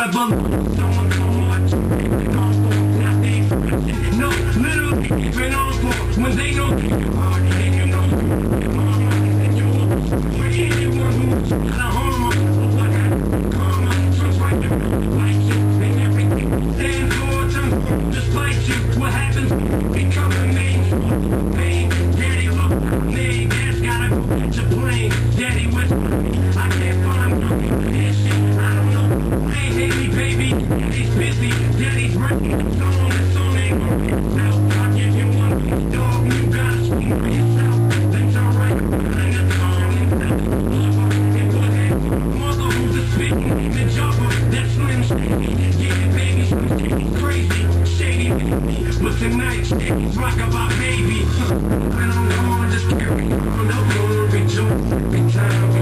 my balloon. Someone so much, nothing. No, literally, been on for when they know you're hard and you know and you're for anyone who's not a homo. What happened? Karma, so right to like you and everything. Stand towards them, despite you. What happens? Become a main pain. Daddy, look, name, that's gotta go catch a plane. Daddy, whisper me, I can't find this shit. I don't know. Hey, hate me, baby. Daddy's busy. Daddy's working. It's on ain't gonna get out. I'll give you one dog. You gotta speak for yourself. Things are right. And it's on and it was that mother who's a spitting. The jumper, that slim shady. Yeah, baby, she's crazy. Shady baby. But tonight, she's rock about baby. When I'm gone, just carry on. No more rejoice. Every time we